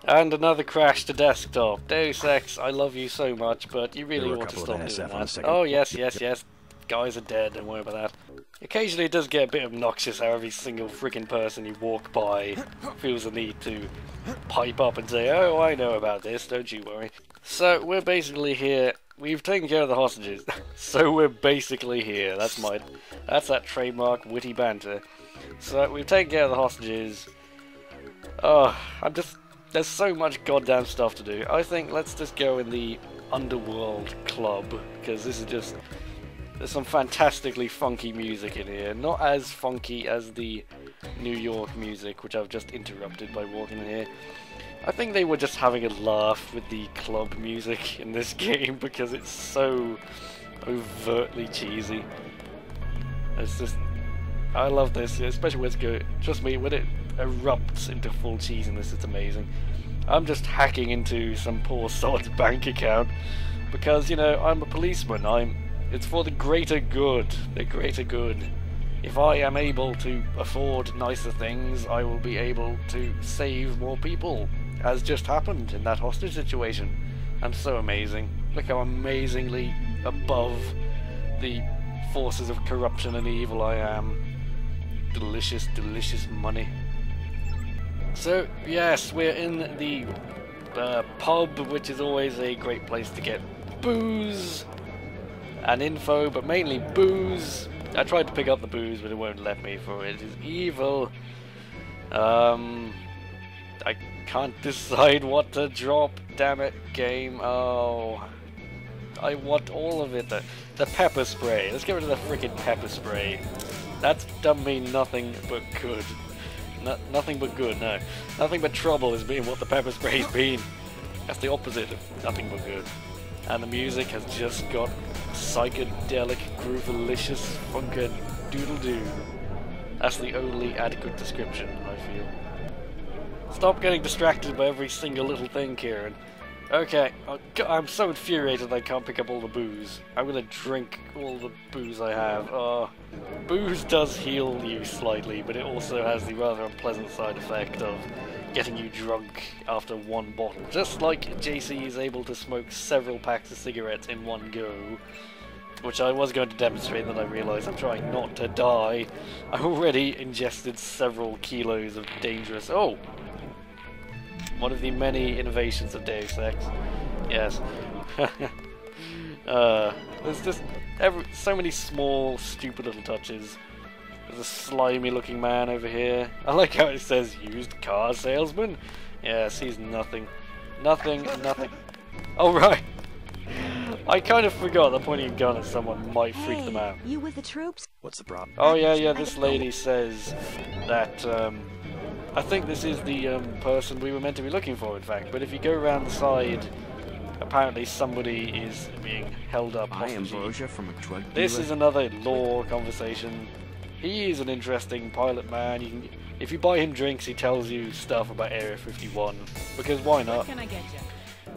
And another crash to desktop. Deus Ex, I love you so much, but you really ought to stop doing that. Oh yes, yes, yes. Guys are dead, don't worry about that. Occasionally it does get a bit obnoxious how every single freaking person you walk by feels the need to pipe up and say, oh, I know about this, don't you worry. So, we're basically here. We've taken care of the hostages. So we're basically here. That's that trademark witty banter. So, we've taken care of the hostages. Oh, there's so much goddamn stuff to do. I think let's just go in the underworld club, because this is just... There's some fantastically funky music in here. Not as funky as the New York music, which I've just interrupted by walking in here. I think they were just having a laugh with the club music in this game because it's so overtly cheesy. It's just... I love this, especially when it's good. Trust me, when it erupts into full cheesiness, it's amazing. I'm just hacking into some poor sod's bank account because, you know, I'm a policeman. It's for the greater good. The greater good. If I am able to afford nicer things, I will be able to save more people, as just happened in that hostage situation. I'm so amazing. Look how amazingly above the forces of corruption and evil I am. Delicious, delicious money. So, yes, we're in the pub, which is always a great place to get booze and info, but mainly booze. I tried to pick up the booze, but it won't let me, for it is evil. I can't decide what to drop, damn it, game. Oh, I want all of it. The pepper spray. Let's get rid of the freaking pepper spray. That's done me nothing but good. Nothing but good, no. Nothing but trouble has been what the pepper spray's been. That's the opposite of nothing but good. And the music has just got psychedelic, groovalicious, funka doodle-doo. That's the only adequate description, I feel. Stop getting distracted by every single little thing, Kieran. Okay, I'm so infuriated I can't pick up all the booze. I'm gonna drink all the booze I have. Booze does heal you slightly, but it also has the rather unpleasant side effect of getting you drunk after one bottle. Just like JC is able to smoke several packs of cigarettes in one go, which I was going to demonstrate, that I realised I'm trying not to die. I already ingested several kilos of dangerous... Oh! One of the many innovations of Deus Ex. Yes. There's just so many small, stupid little touches. There's a slimy looking man over here. I like how it says used car salesman. Yes, he's nothing. Nothing, nothing. Oh, right. I kind of forgot that pointing a gun at someone might freak them out. You with the troops? What's the problem? Oh, yeah, this lady says that, I think this is the person we were meant to be looking for, in fact. But if you go around the side, apparently somebody is being held up hostage. Ambrosia from a drug dealer. This is another law conversation. He is an interesting pilot man. If you buy him drinks, he tells you stuff about Area 51. Because why not? What can I get you?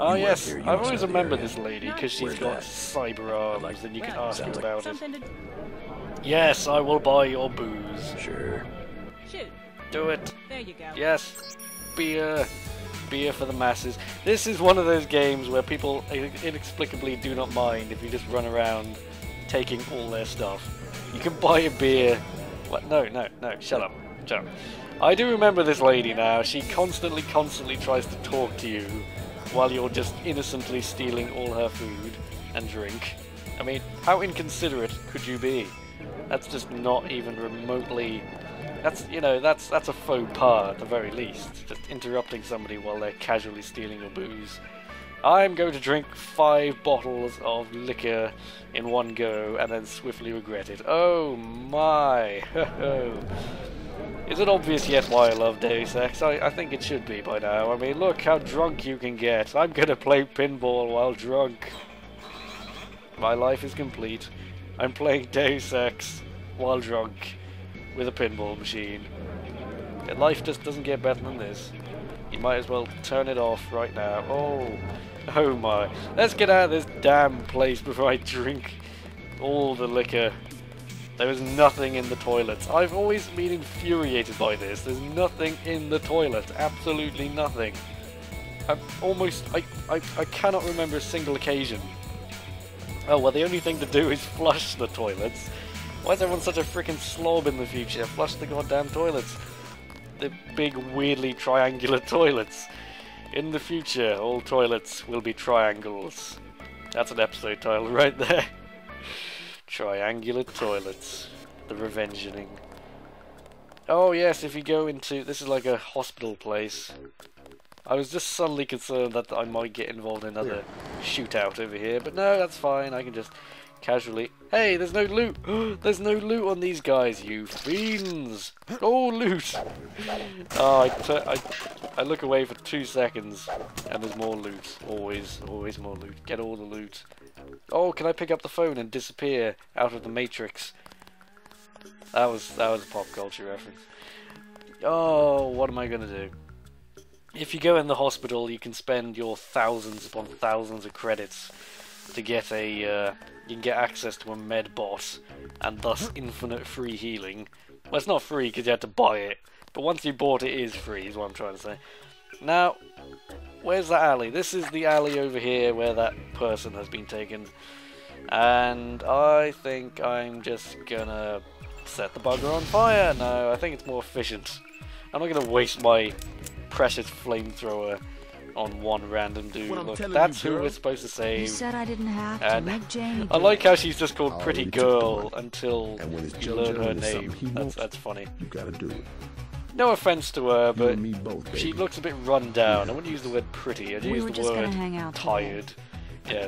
Oh yes, I've always remembered this lady because she's got cyber arms and you can ask her about it. Yes, I will buy your booze. Sure. Shoot. Do it. There you go. Yes. Beer. Beer for the masses. This is one of those games where people inexplicably do not mind if you just run around taking all their stuff. You can buy a beer. What? No, shut up. Shut up. I do remember this lady now. She constantly tries to talk to you while you're just innocently stealing all her food and drink. I mean, how inconsiderate could you be? That's just not even remotely... That's a faux pas at the very least. Just interrupting somebody while they're casually stealing your booze. I'm going to drink 5 bottles of liquor in one go and then swiftly regret it. Oh my! Is it obvious yet why I love Deus Ex? I think it should be by now. I mean, look how drunk you can get. I'm gonna play pinball while drunk. My life is complete. I'm playing Deus Ex while drunk with a pinball machine. Life just doesn't get better than this. You might as well turn it off right now. Oh my. Let's get out of this damn place before I drink all the liquor. There is nothing in the toilets. I've always been infuriated by this. There's nothing in the toilet. Absolutely nothing. I cannot remember a single occasion. Oh, well, the only thing to do is flush the toilets. Why is everyone such a freaking slob in the future? Flush the goddamn toilets. The big, weirdly triangular toilets. In the future, all toilets will be triangles. That's an episode title right there. Triangular toilets. The Revengeing. Oh yes, if you go into... This is like a hospital place. I was just suddenly concerned that I might get involved in another shootout over here, but no, that's fine. I can just casually... Hey, there's no loot! There's no loot on these guys, you fiends! Oh, loot! Oh, I look away for 2 seconds, and there's more loot. Always more loot. Get all the loot. Oh, can I pick up the phone and disappear out of the Matrix? That was a pop culture reference. Oh, what am I gonna do? If you go in the hospital, you can spend your thousands upon thousands of credits to get a, you can get access to a med bot, and thus infinite free healing. Well, it's not free because you had to buy it, but once you bought it, it is free, is what I'm trying to say. Now, where's that alley? This is the alley over here where that person has been taken, and I think I'm just gonna set the bugger on fire. No, I think it's more efficient. I'm not gonna waste my precious flamethrower on one random dude. Look, that's who we're supposed to save. You said I didn't have to and make Jamie I like how she's just called Pretty Girl until you learn her name. That's funny. You gotta do it. No offense to her, but she looks a bit run down. I wouldn't use the word pretty. I'd use the word tired. Yeah.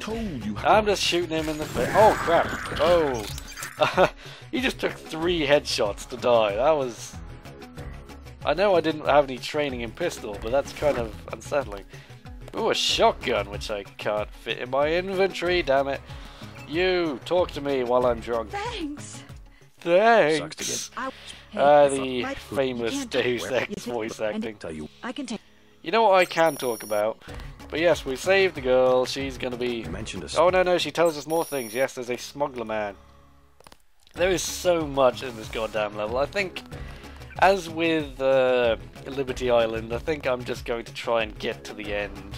I'm just shooting him in the face. Oh crap! Oh, he just took 3 headshots to die. That was. I know I didn't have any training in pistol, but that's kind of unsettling. Ooh, a shotgun, which I can't fit in my inventory, damn it. You, talk to me while I'm drunk. Thanks. Thanks. The famous Deus Ex voice acting. You know what I can talk about? But yes, we saved the girl, she's gonna be... Oh no, she tells us more things. Yes, there's a smuggler man. There is so much in this goddamn level. I think... As with Liberty Island, I think I'm just going to try and get to the end,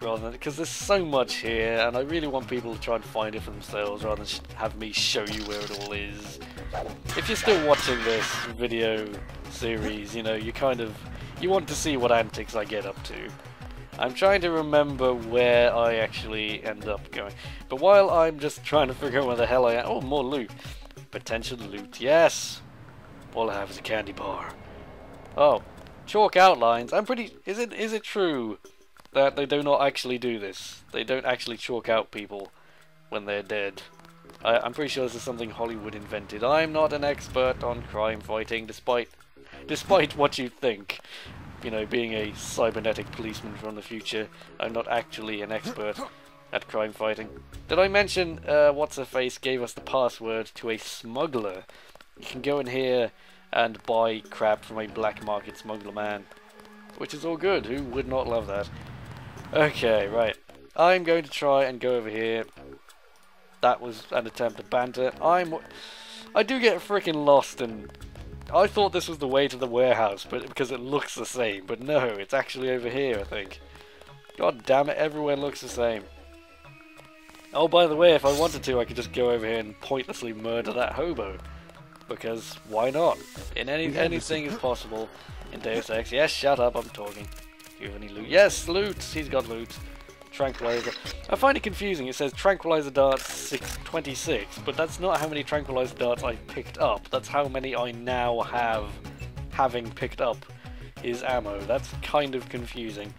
rather than because there's so much here, and I really want people to try and find it for themselves, rather than have me show you where it all is. If you're still watching this video series, you know, you want to see what antics I get up to. I'm trying to remember where I actually end up going, but while I'm just trying to figure out where the hell I am, oh, more loot, potential loot, yes. All I have is a candy bar. Oh, chalk outlines. I'm pretty... Is it true that they do not actually do this? They don't actually chalk out people when they're dead. I'm pretty sure this is something Hollywood invented. I'm not an expert on crime fighting, despite what you think. You know, being a cybernetic policeman from the future, I'm not actually an expert at crime fighting. Did I mention What's-Her-Face gave us the password to a smuggler? You can go in here and buy crap from a black market smuggler man, which is all good. Who would not love that? Okay, right. I'm going to try and go over here. That was an attempt at banter. I do get freaking lost, and I thought this was the way to the warehouse, but because it looks the same. But no, it's actually over here, I think. God damn it, everywhere looks the same. Oh, by the way, if I wanted to, I could just go over here and pointlessly murder that hobo. Because why not? Anything is possible in Deus Ex. Yes, shut up, I'm talking. Do you have any loot? Yes, loot! He's got loot. Tranquilizer. I find it confusing. It says tranquilizer darts 26, but that's not how many tranquilizer darts I picked up. That's how many I now have, having picked up his ammo. That's kind of confusing.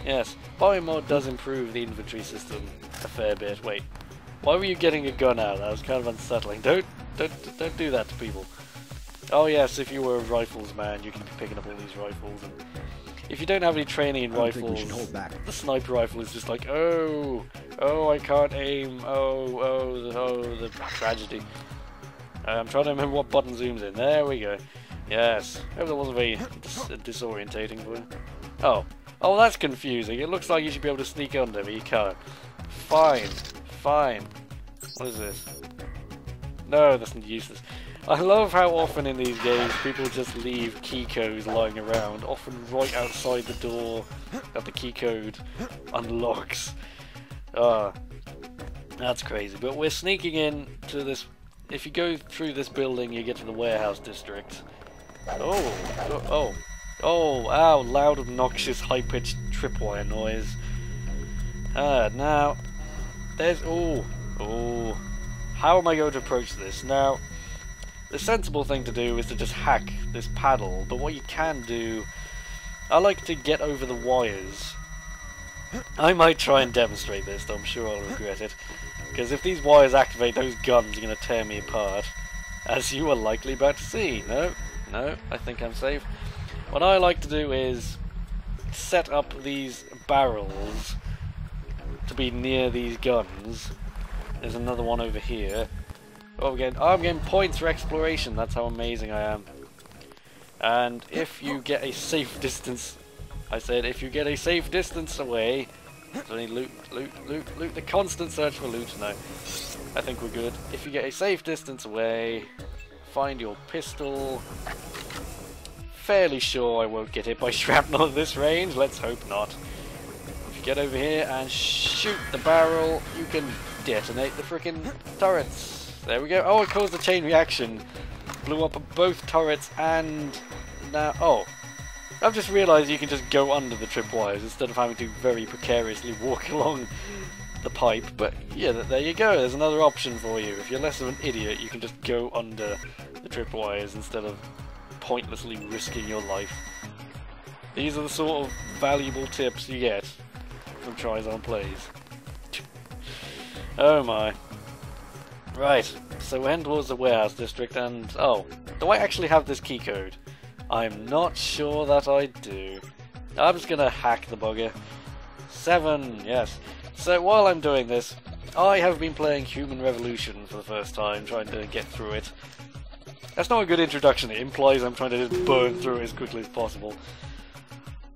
Yes, Biomod does improve the inventory system a fair bit. Wait, why were you getting a gun out? That was kind of unsettling. Don't do that to people. Oh yes, if you were a rifles man, you can be picking up all these rifles. And if you don't have any training in rifles, the sniper rifle is just like, oh, I can't aim. Oh, the tragedy. I'm trying to remember what button zooms in. There we go. Yes. Hope that wasn't very disorientating for you. Oh, that's confusing. It looks like you should be able to sneak under, but you can't. Fine. What is this? No, that's useless. I love how often in these games people just leave key codes lying around, often right outside the door that the key code unlocks. That's crazy. But we're sneaking in to this. If you go through this building, you get to the warehouse district. Oh, ow, loud, obnoxious, high-pitched tripwire noise. Now, there's, how am I going to approach this? Now, the sensible thing to do is to just hack this paddle, but what you can do, I like to get over the wires. I might try and demonstrate this, though I'm sure I'll regret it, because if these wires activate, those guns are going to tear me apart, as you are likely about to see. No, I think I'm safe. What I like to do is set up these barrels to be near these guns. There's another one over here. I'm getting points for exploration. That's how amazing I am. And if you get a safe distance, I said if you get a safe distance away, so any loot, the constant search for loot. No, I think we're good. If you get a safe distance away, find your pistol. Fairly sure I won't get hit by shrapnel at this range. Let's hope not. If you get over here and shoot the barrel, you can detonate the frickin' turrets. There we go. Oh, it caused a chain reaction. Blew up both turrets and now... Oh, I've just realised you can just go under the tripwires instead of having to very precariously walk along the pipe. But yeah, there you go. There's another option for you. If you're less of an idiot, you can just go under the tripwires instead of pointlessly risking your life. These are the sort of valuable tips you get from Tries On Plays. Oh my. Right, so we're heading towards the warehouse district and... Oh, do I actually have this key code? I'm not sure that I do. I'm just gonna hack the bugger. 7, yes. So while I'm doing this, I have been playing Human Revolution for the first time, trying to get through it. That's not a good introduction. It implies I'm trying to just burn through it as quickly as possible.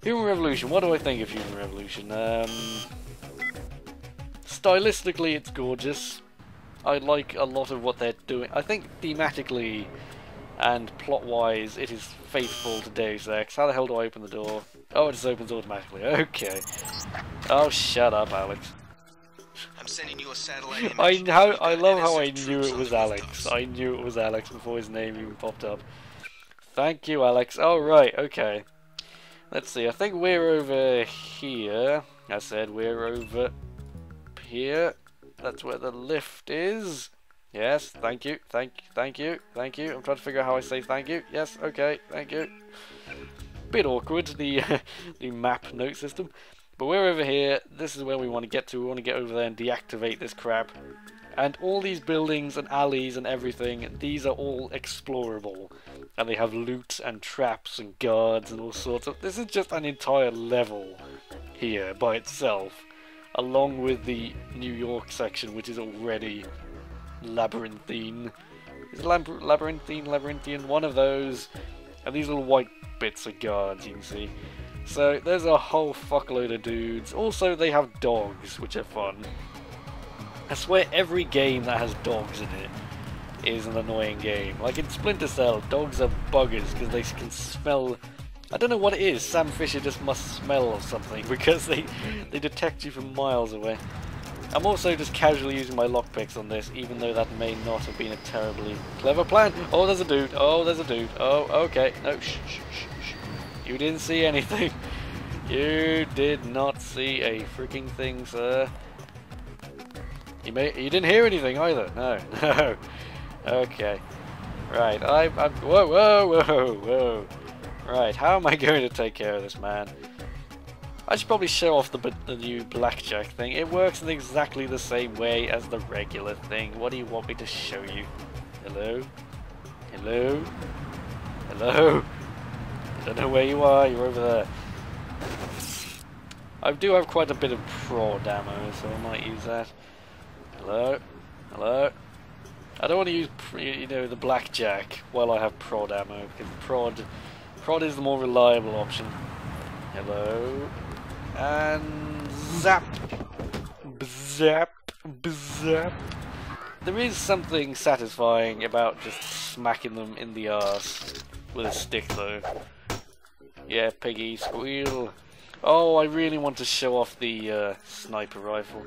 Human Revolution. What do I think of Human Revolution? Stylistically, it's gorgeous. I like a lot of what they're doing. I think thematically and plot-wise, it is faithful to Deus Ex. How the hell do I open the door? Oh, it just opens automatically. Okay. Oh, shut up, Alex. I'm sending you a satellite image. I love how I knew it was Alex. I knew it was Alex before his name even popped up. Thank you, Alex. Oh, right, okay. Let's see, I think we're over here. I said we're over here. That's where the lift is. Yes, thank you, thank you. I'm trying to figure out how I say thank you. Yes, okay, thank you. Bit awkward, the map note system. But we're over here. This is where we want to get to. We want to get over there and deactivate this crap. And all these buildings and alleys and everything, these are all explorable. And they have loot and traps and guards and all sorts of... This is just an entire level here by itself. Along with the New York section, which is already labyrinthine. Is it labyrinthian? One of those. And these little white bits are guards, you can see. So there's a whole fuckload of dudes. Also, they have dogs, which are fun. I swear every game that has dogs in it is an annoying game. Like in Splinter Cell, dogs are buggers because they can smell... I don't know what it is. Sam Fisher just must smell something because they detect you from miles away. I'm also just casually using my lockpicks on this, even though that may not have been a terribly clever plan. Oh, there's a dude. Oh, there's a dude. Oh, okay. No, shh. You didn't see anything. You did not see a freaking thing, sir. You didn't hear anything either. No. Okay. Right. Whoa. Right. How am I going to take care of this man? I should probably show off the new blackjack thing. It works in exactly the same way as the regular thing. What do you want me to show you? Hello? I don't know where you are, you're over there. I do have quite a bit of prod ammo, so I might use that. Hello? I don't want to use, the blackjack while I have prod ammo, because prod is the more reliable option. Hello? And zap! Bzap! There is something satisfying about just smacking them in the arse with a stick though. Yeah, piggy, squeal. Oh, I really want to show off the sniper rifle.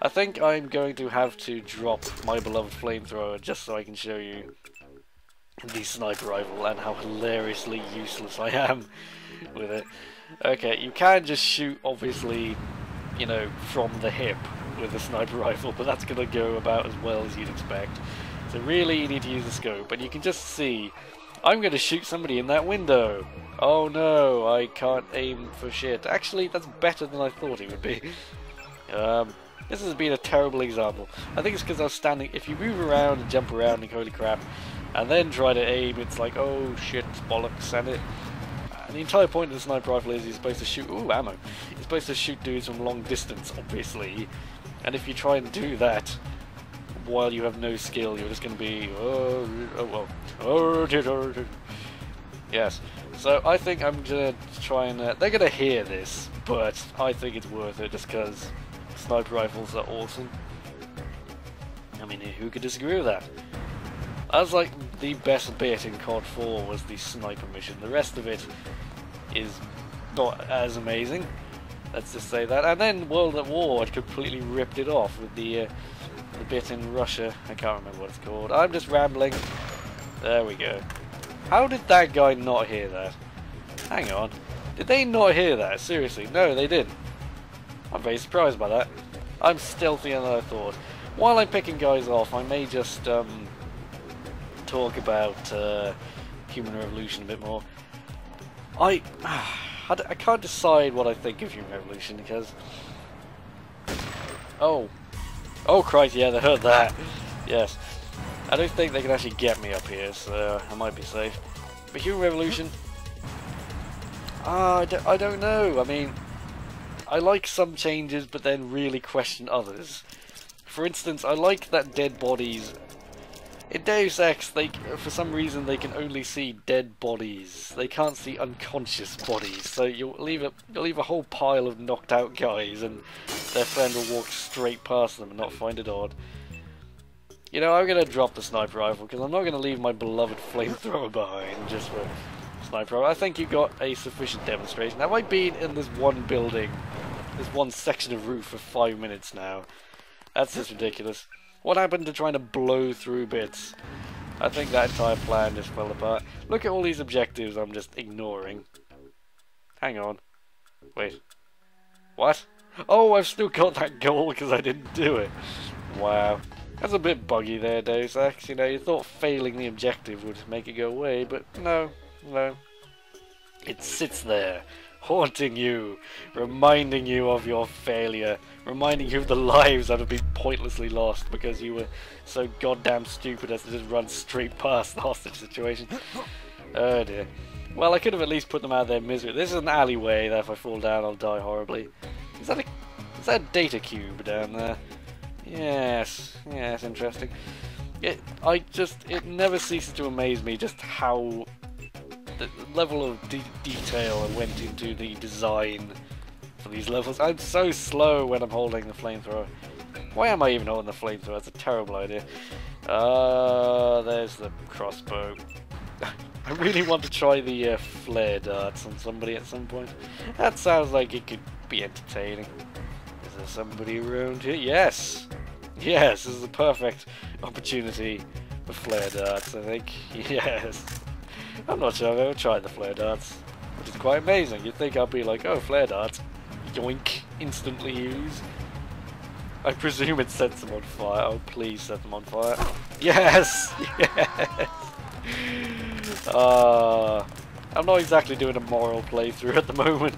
I think I'm going to have to drop my beloved flamethrower just so I can show you the sniper rifle and how hilariously useless I am with it. Okay, you can just shoot, obviously, you know, from the hip with a sniper rifle, but that's going to go about as well as you'd expect. So really you need to use the scope, and you can just see, I'm going to shoot somebody in that window. Oh no, I can't aim for shit. Actually, that's better than I thought it would be. This has been a terrible example. I think it's because I was standing, if you move around and jump around and holy crap, and then try to aim, it's like, oh shit, bollocks, and the entire point of the sniper rifle is you're supposed to shoot, ooh, ammo. You're supposed to shoot dudes from long distance, obviously. And if you try and do that while you have no skill, you're just going to be, yes. So I think I'm going to try and, they're going to hear this, but I think it's worth it just because sniper rifles are awesome. I mean, who could disagree with that? That was like the best bit in COD 4 was the sniper mission. The rest of it is not as amazing. Let's just say that. And then World at War had completely ripped it off with the bit in Russia. I can't remember what it's called. I'm just rambling. There we go. How did that guy not hear that? Hang on. Did they not hear that? Seriously? No, they didn't. I'm very surprised by that. I'm stealthier than I thought. While I'm picking guys off, I may just talk about Human Revolution a bit more. I can't decide what I think of Human Revolution because... Oh Christ, yeah, they heard that. Yes. I don't think they can actually get me up here, so I might be safe. But Human Revolution... I don't know. I mean, I like some changes, but then really question others. For instance, I like that dead bodies... In Deus Ex, for some reason they can only see dead bodies. They can't see unconscious bodies. So you'll leave a whole pile of knocked out guys, and their friend will walk straight past them and not find it odd. You know, I'm gonna drop the sniper rifle because I'm not gonna leave my beloved flamethrower behind just for sniper rifle. I think you got a sufficient demonstration. Have I been in this one building, this one section of roof for 5 minutes now? That's just ridiculous. What happened to trying to blow through bits? I think that entire plan just fell apart. Look at all these objectives I'm just ignoring. Hang on. Wait. What? Oh, I've still got that goal because I didn't do it. Wow. That's a bit buggy there, Deus Ex. You know, you thought failing the objective would make it go away, but no. No. It sits there, haunting you, reminding you of your failure, reminding you of the lives that have been pointlessly lost because you were so goddamn stupid as to just run straight past the hostage situation. Oh dear. Well, I could have at least put them out of their misery. This is an alleyway that if I fall down I'll die horribly. Is that a data cube down there? Yes, interesting. It never ceases to amaze me just how the level of detail went into the design for these levels. I'm so slow when I'm holding the flamethrower. Why am I even holding the flamethrower? That's a terrible idea. There's the crossbow. I really want to try the flare darts on somebody at some point. That sounds like it could be entertaining. Is there somebody around here? Yes! Yes, this is the perfect opportunity for flare darts, I think. Yes. I'm not sure I've ever tried the flare darts, which is quite amazing. You'd think I'd be like, oh, flare darts, yoink, instantly use. I presume it sets them on fire. Oh, please set them on fire. Yes! Yes! I'm not exactly doing a moral playthrough at the moment.